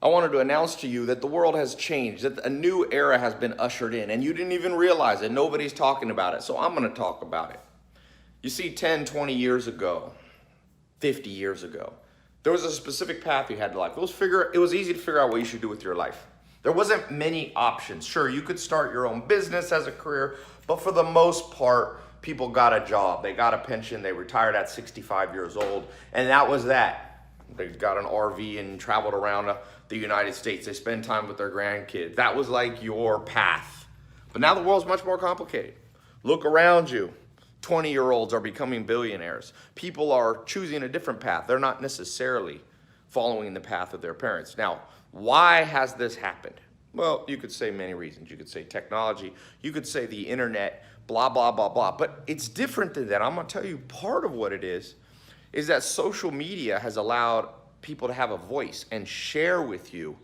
I wanted to announce to you that the world has changed, that a new era has been ushered in, and you didn't even realize it. Nobody's talking about it, so I'm going to talk about it. You see, 10, 20 years ago, 50 years ago, there was a specific path you had to life. It was easy to figure out what you should do with your life. There wasn't many options. Sure, you could start your own business as a career, but for the most part, people got a job. They got a pension. They retired at 65 years old, and that was that. They got an RV and traveled around the United States. They spend time with their grandkids. That was like your path. But now the world's much more complicated. Look around you. 20-year-olds are becoming billionaires. People are choosing a different path. They're not necessarily following the path of their parents. Now, why has this happened? Well, you could say many reasons. You could say technology. You could say the internet, blah, blah, blah, blah. But it's different than that. I'm going to tell you part of what it is that social media has allowed people to have a voice and share with you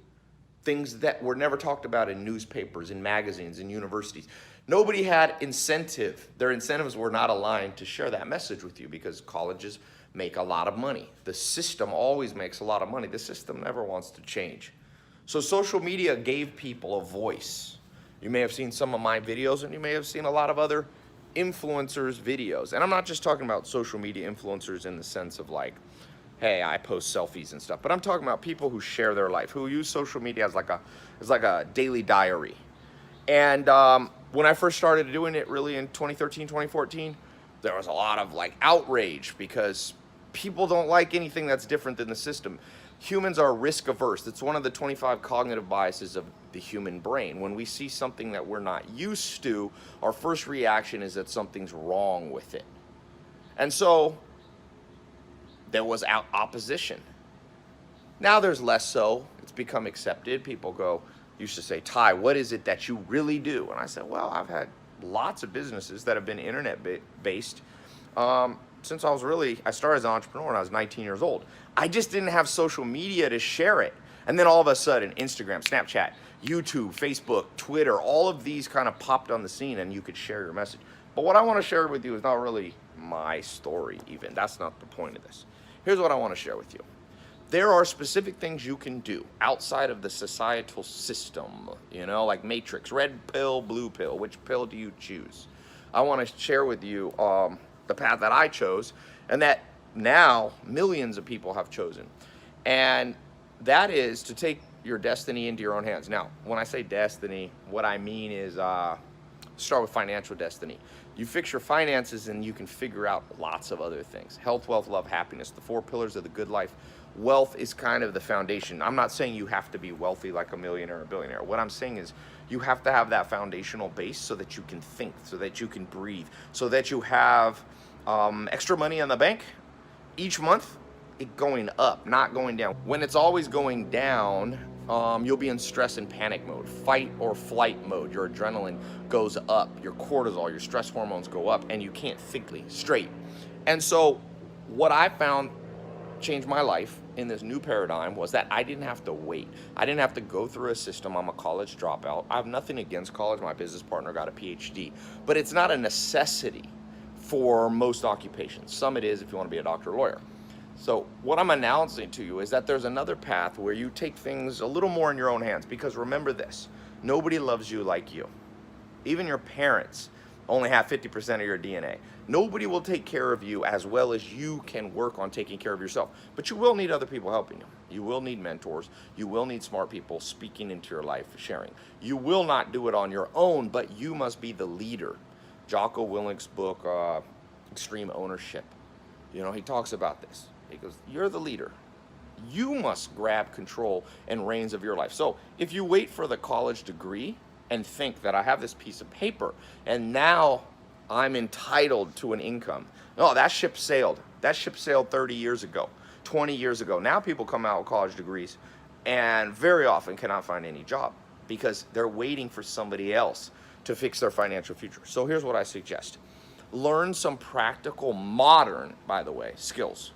things that were never talked about in newspapers, in magazines, in universities. Nobody had incentive. Their incentives were not aligned to share that message with you because colleges make a lot of money. The system always makes a lot of money. The system never wants to change. So social media gave people a voice. You may have seen some of my videos, and you may have seen a lot of other influencers' videos. And I'm not just talking about social media influencers in the sense of like, hey, I post selfies and stuff, but I'm talking about people who share their life, who use social media as like a daily diary. And when I first started doing it really in 2013, 2014, there was a lot of like outrage because people don't like anything that's different than the system. Humans are risk averse. It's one of the 25 cognitive biases of the human brain. When we see something that we're not used to, our first reaction is that something's wrong with it. And so there was opposition. Now there's less so. It's become accepted. People used to say, Ty, what is it that you really do? And I said, well, I've had lots of businesses that have been internet-based since I started as an entrepreneur when I was 19 years old. I just didn't have social media to share it. And then all of a sudden, Instagram, Snapchat, YouTube, Facebook, Twitter, all of these kind of popped on the scene and you could share your message. But what I want to share with you is not really my story even. That's not the point of this. Here's what I want to share with you. There are specific things you can do outside of the societal system, like Matrix, red pill, blue pill. Which pill do you choose? I want to share with you the path that I chose and that now millions of people have chosen. And that is to take your destiny into your own hands. Now, when I say destiny, what I mean is start with financial destiny. You fix your finances and you can figure out lots of other things. Health, wealth, love, happiness, the 4 pillars of the good life. Wealth is kind of the foundation. I'm not saying you have to be wealthy like a millionaire or a billionaire. What I'm saying is you have to have that foundational base so that you can think, so that you can breathe, so that you have extra money in the bank each month, it going up, not going down. When it's always going down, you'll be in stress and panic mode, fight or flight mode. Your adrenaline goes up, your cortisol, your stress hormones go up, and you can't think straight. And so what I found changed my life in this new paradigm was that I didn't have to wait. I didn't have to go through a system. I'm a college dropout. I have nothing against college. My business partner got a PhD, but it's not a necessity for most occupations. Some it is if you want to be a doctor or lawyer. So what I'm announcing to you is that there's another path where you take things a little more in your own hands, because remember this, nobody loves you like you. Even your parents only have 50% of your DNA. Nobody will take care of you as well as you can work on taking care of yourself. But you will need other people helping you. You will need mentors. You will need smart people speaking into your life, sharing. You will not do it on your own, but you must be the leader. Jocko Willink's book, Extreme Ownership, he talks about this. He goes, you're the leader. You must grab control and reins of your life. So if you wait for the college degree and think that I have this piece of paper and now I'm entitled to an income, no, that ship sailed. That ship sailed 30 years ago, 20 years ago. Now people come out with college degrees and very often cannot find any job because they're waiting for somebody else to fix their financial future. So here's what I suggest. Learn some practical, modern, by the way, skills.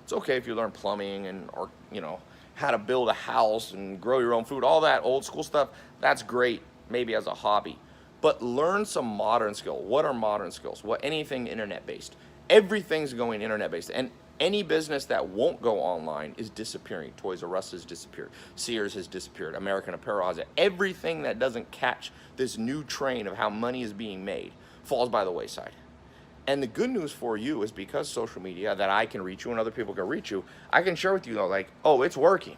It's okay if you learn plumbing or how to build a house and grow your own food, all that old school stuff. That's great, maybe as a hobby. But learn some modern skill. What are modern skills? Anything internet-based. Everything's going internet-based. And Any business that won't go online is disappearing. Toys R Us has disappeared. Sears has disappeared. American Apparel has it. Everything that doesn't catch this new train of how money is being made falls by the wayside. And the good news for you is because social media, that I can reach you and other people can reach you, I can share with you though, like, oh, it's working.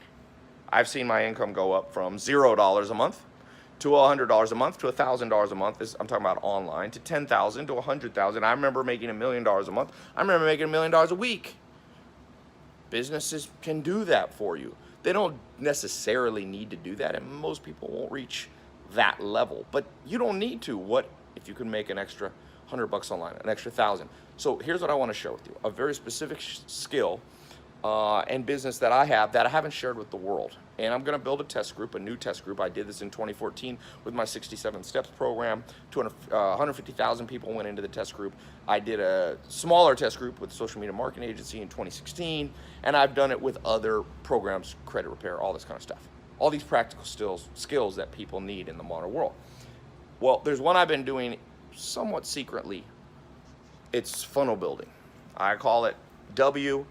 I've seen my income go up from $0 a month to $100 a month to $1,000 a month. I'm talking about online, to $10,000 to $100,000. I remember making $1 million a month. I remember making $1 million a week. Businesses can do that for you. They don't necessarily need to do that, and most people won't reach that level. But you don't need to. What if you can make an extra $100 online, an extra 1,000? So here's what I want to share with you: a very specific skill and business that I have that I haven't shared with the world. And I'm going to build a test group, a new test group. I did this in 2014 with my 67 Steps program. 150,000 people went into the test group. I did a smaller test group with a social media marketing agency in 2016, and I've done it with other programs, credit repair, all this kind of stuff. All these practical skills that people need in the modern world. Well, there's one I've been doing somewhat secretly. It's funnel building. I call it WFA.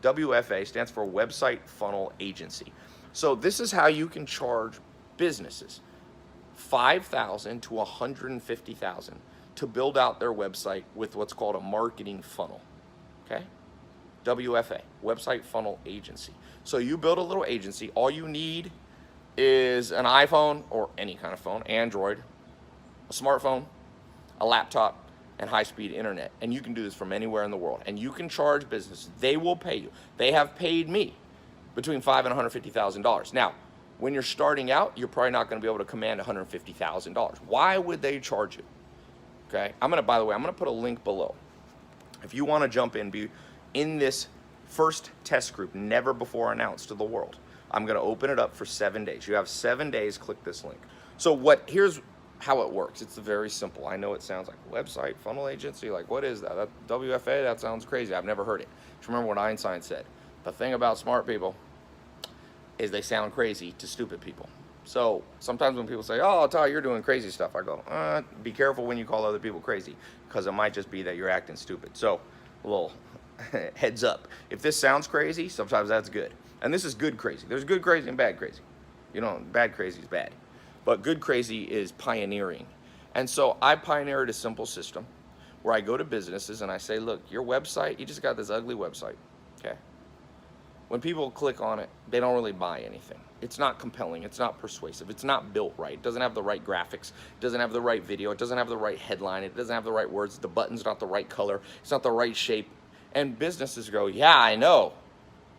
WFA stands for Website Funnel Agency. So this is how you can charge businesses $5,000 to $150,000 to build out their website with what's called a marketing funnel. Okay? WFA, Website Funnel Agency. So you build a little agency. All you need is an iPhone or any kind of phone, Android, a smartphone, a laptop, and high-speed internet, and you can do this from anywhere in the world, and you can charge businesses. They will pay you. They have paid me between $5,000 and $150,000. Now, when you're starting out, you're probably not going to be able to command $150,000. Why would they charge you? Okay, by the way, I'm going to put a link below. If you want to jump in, be in this first test group, never before announced to the world. I'm going to open it up for 7 days. You have 7 days. Click this link. So here's how it works. It's very simple. I know it sounds like website funnel agency, like what is that? WFA, that sounds crazy. I've never heard it. Just remember what Einstein said. The thing about smart people is they sound crazy to stupid people. So sometimes when people say, oh, Ty, you're doing crazy stuff, I go, be careful when you call other people crazy, because it might just be that you're acting stupid. So a little heads up. If this sounds crazy, sometimes that's good. And this is good crazy. There's good crazy and bad crazy. You know, bad crazy is bad. But good crazy is pioneering. And so I pioneered a simple system where I go to businesses and I say, look, your website, you just got this ugly website, okay? When people click on it, they don't really buy anything. It's not compelling, it's not persuasive, it's not built right. It doesn't have the right graphics, it doesn't have the right video, it doesn't have the right headline, it doesn't have the right words, the button's not the right color, it's not the right shape. And businesses go, yeah, I know.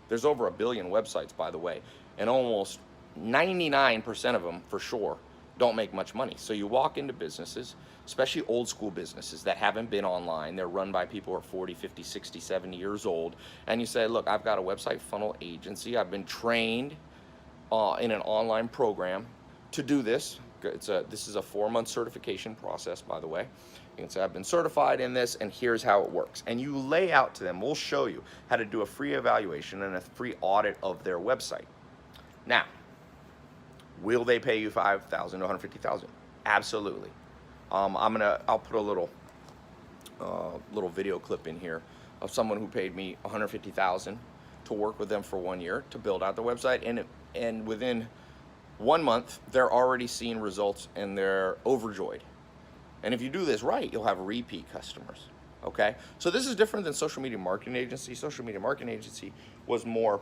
There's over 1 billion websites, by the way, and almost 99% of them, for sure, don't make much money. So you walk into businesses, especially old school businesses that haven't been online, they're run by people who are 40, 50, 60, 70 years old, and you say, look, I've got a website funnel agency, I've been trained in an online program to do this. This is a 4-month certification process, by the way. You can say, I've been certified in this, and here's how it works. And you lay out to them, we'll show you how to do a free evaluation and a free audit of their website. Now, will they pay you $5,000 to $150,000? Absolutely. I'll put a little video clip in here of someone who paid me $150,000 to work with them for 1 year to build out their website, and within 1 month they're already seeing results and they're overjoyed. And if you do this right, you'll have repeat customers. Okay, so this is different than social media marketing agency. Social media marketing agency was more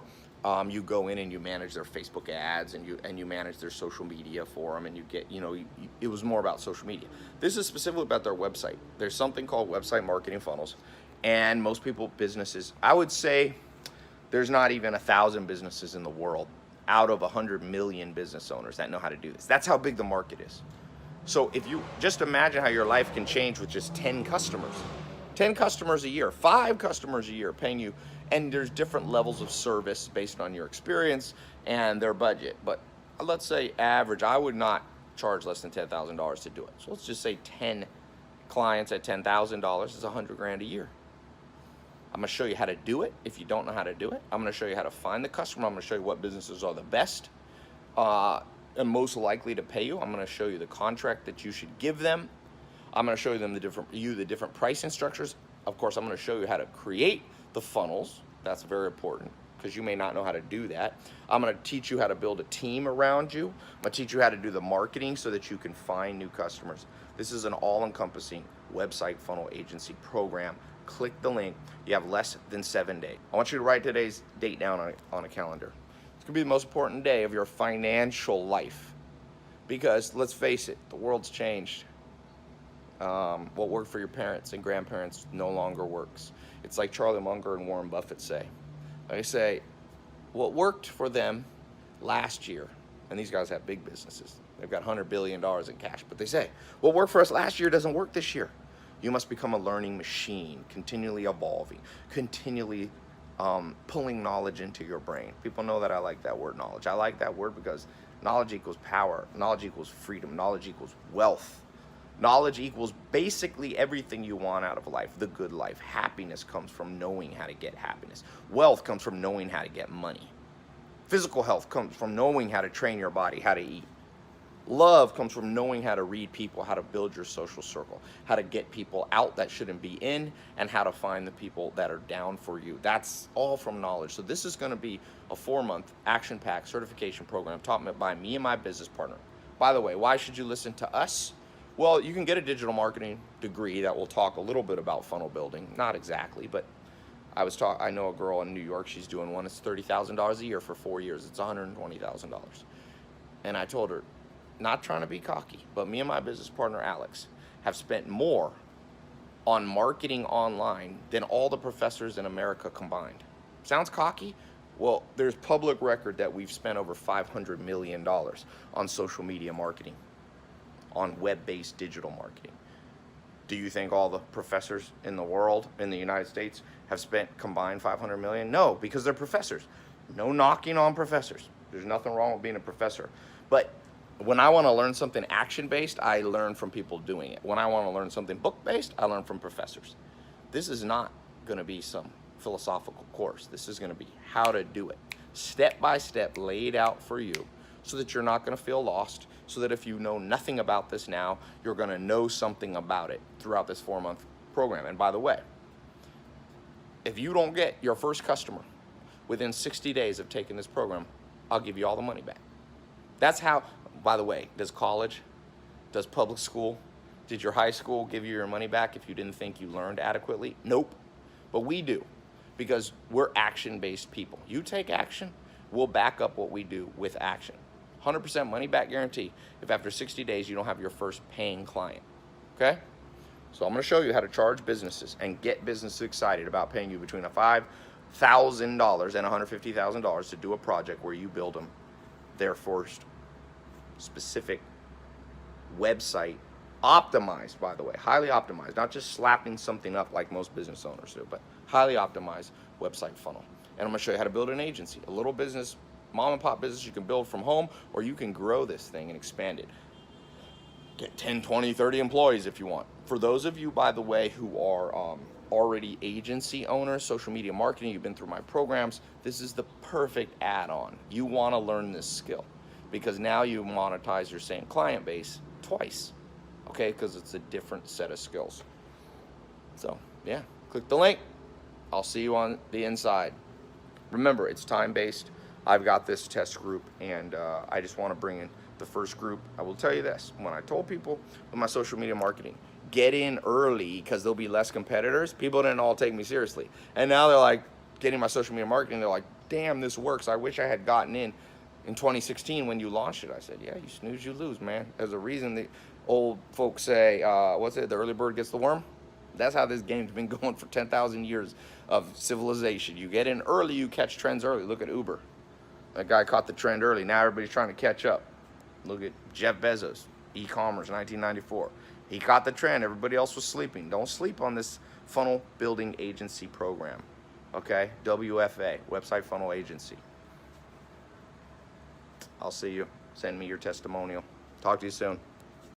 you go in and you manage their Facebook ads and you manage their social media for them, and you get, it was more about social media. This is specifically about their website. There's something called website marketing funnels, and most businesses, I would say there's not even 1,000 businesses in the world out of 100 million business owners that know how to do this. That's how big the market is. So if you just imagine how your life can change with just 10 customers. 10 customers a year, 5 customers a year paying you, and there's different levels of service based on your experience and their budget. But let's say average, I would not charge less than $10,000 to do it. So let's just say 10 clients at $10,000 is $100,000 a year. I'm gonna show you how to do it if you don't know how to do it. I'm gonna show you how to find the customer. I'm gonna show you what businesses are the best and most likely to pay you. I'm gonna show you the contract that you should give them. I'm going to show them the different pricing structures. Of course, I'm going to show you how to create the funnels. That's very important because you may not know how to do that. I'm going to teach you how to build a team around you. I'm going to teach you how to do the marketing so that you can find new customers. This is an all-encompassing website funnel agency program. Click the link. You have less than 7 days. I want you to write today's date down on a calendar. It's going to be the most important day of your financial life because let's face it, the world's changed. What worked for your parents and grandparents no longer works. It's like Charlie Munger and Warren Buffett say. They say, what worked for them last year, and these guys have big businesses. They've got $100 billion in cash, but they say, what worked for us last year doesn't work this year. You must become a learning machine, continually evolving, continually pulling knowledge into your brain. People know that I like that word, knowledge. I like that word because knowledge equals power, knowledge equals freedom, knowledge equals wealth. Knowledge equals basically everything you want out of life, the good life. Happiness comes from knowing how to get happiness. Wealth comes from knowing how to get money. Physical health comes from knowing how to train your body, how to eat. Love comes from knowing how to read people, how to build your social circle, how to get people out that shouldn't be in, and how to find the people that are down for you. That's all from knowledge. So this is going to be a 4-month action-packed certification program taught by me and my business partner. By the way, why should you listen to us? Well, you can get a digital marketing degree that will talk a little bit about funnel building. Not exactly, but I know a girl in New York, she's doing one. It's $30,000 a year for 4 years. It's $120,000. And I told her, not trying to be cocky, but me and my business partner, Alex, have spent more on marketing online than all the professors in America combined. Sounds cocky? Well, there's public record that we've spent over $500 million on social media marketing, on web-based digital marketing. Do you think all the professors in the world, in the United States, have spent combined $500 million? No, because they're professors. No knocking on professors. There's nothing wrong with being a professor. But when I want to learn something action-based, I learn from people doing it. When I want to learn something book-based, I learn from professors. This is not going to be some philosophical course. This is going to be how to do it, step by step, laid out for you, so that you're not going to feel lost, so that if you know nothing about this now, you're going to know something about it throughout this 4-month program. And by the way, if you don't get your first customer within 60 days of taking this program, I'll give you all the money back. That's how, by the way, does college, does public school, did your high school give you your money back if you didn't think you learned adequately? Nope. But we do, because we're action-based people. You take action, we'll back up what we do with action. 100% money back guarantee if after 60 days you don't have your first paying client, okay? So I'm gonna show you how to charge businesses and get businesses excited about paying you between $5,000 and $150,000 to do a project where you build them their first specific website, optimized, by the way, highly optimized, not just slapping something up like most business owners do, but highly optimized website funnel. And I'm gonna show you how to build an agency, a little business, mom and pop business you can build from home, or you can grow this thing and expand it. Get 10, 20, 30 employees if you want. For those of you, by the way, who are already agency owners, social media marketing, you've been through my programs, this is the perfect add-on. You wanna learn this skill because now you monetize your same client base twice, okay? Because it's a different set of skills. So yeah, click the link. I'll see you on the inside. Remember, it's time-based. I've got this test group, and I just want to bring in the first group. I will tell you this. When I told people with my social media marketing, get in early because there'll be less competitors, people didn't all take me seriously. And now they're like, getting my social media marketing, they're like, damn, this works. I wish I had gotten in 2016 when you launched it. I said, yeah, you snooze, you lose, man. There's a reason the old folks say, what's it, the early bird gets the worm? That's how this game's been going for 10,000 years of civilization. You get in early, you catch trends early. Look at Uber. That guy caught the trend early. Now everybody's trying to catch up. Look at Jeff Bezos, e-commerce, 1994. He caught the trend. Everybody else was sleeping. Don't sleep on this funnel building agency program, okay? WFA, Website Funnel Agency. I'll see you. Send me your testimonial. Talk to you soon.